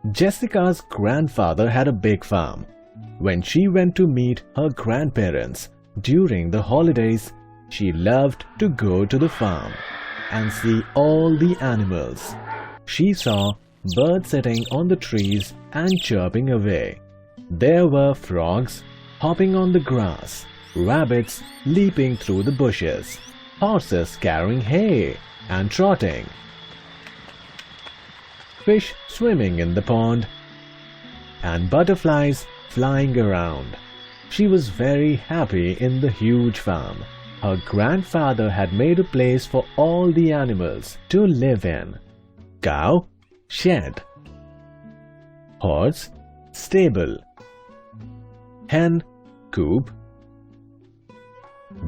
Jessica's grandfather had a big farm. When she went to meet her grandparents during the holidays, she loved to go to the farm and see all the animals. She saw birds sitting on the trees and chirping away. There were frogs hopping on the grass, rabbits leaping through the bushes, horses carrying hay and trotting, fish swimming in the pond, and butterflies flying around. She was very happy in the huge farm. Her grandfather had made a place for all the animals to live in. Cow, shed. Horse, stable. Hen, coop.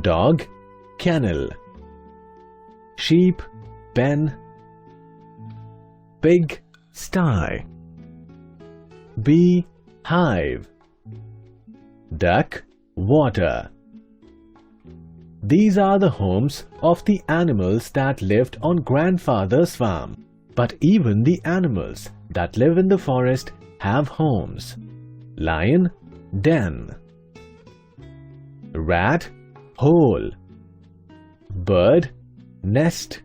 Dog, kennel. Sheep, pen. Pig, sty. Bee, hive. Duck, water. These are the homes of the animals that lived on grandfather's farm. But even the animals that live in the forest have homes. Lion, den. Rat, hole. Bird, nest.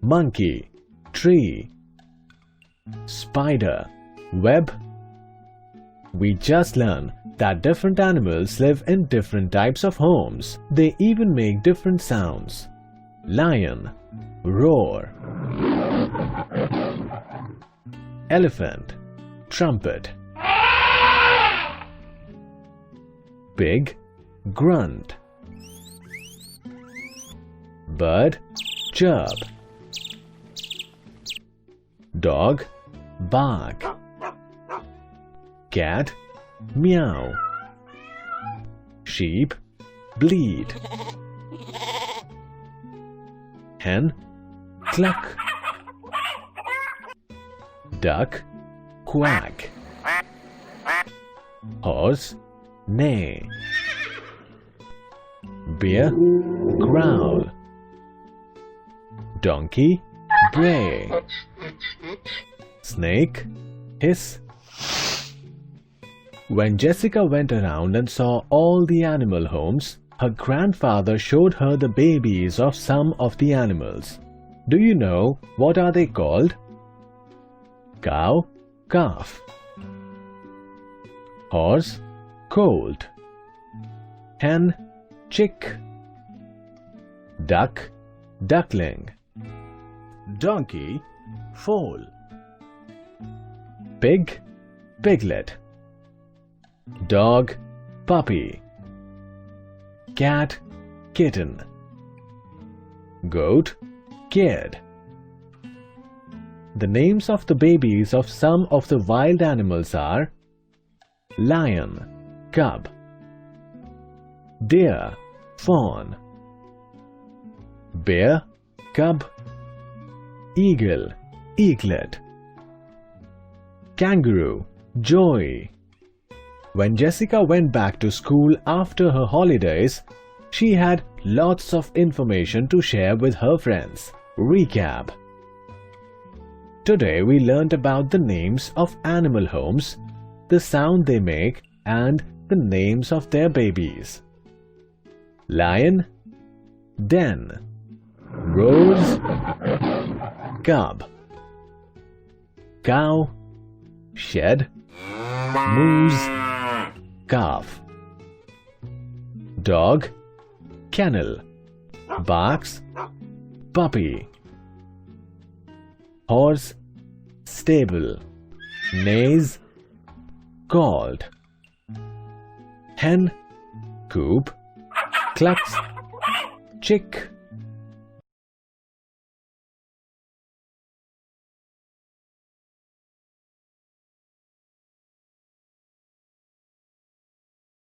Monkey, tree. Spider, web. We just learned that different animals live in different types of homes. They even make different sounds. Lion, roar. Elephant, trumpet. Pig, grunt. Bird, chirp. Dog, bark. Cat, meow. Sheep, bleat. Hen, cluck. Duck, quack. Horse, neigh. Bear, growl. Donkey, bray. Snake, hiss. When Jessica went around and saw all the animal homes, her grandfather showed her the babies of some of the animals. Do you know what are they called? Cow, calf. Horse, colt. Hen, chick. Duck, duckling. Donkey, foal. Pig, piglet. Dog, puppy. Cat, kitten. Goat, kid. The names of the babies of some of the wild animals are lion, cub. Deer, fawn. Bear, cub. Eagle, eaglet. Kangaroo, joey. When Jessica went back to school after her holidays, she had lots of information to share with her friends. Recap. Today we learned about the names of animal homes, the sound they make, and the names of their babies. Lion, den. Rose, cub. Cow, shed. Moose, calf. Dog, kennel. Barks, puppy. Horse, stable. Neighs, colt. Hen, coop. Clucks, chick.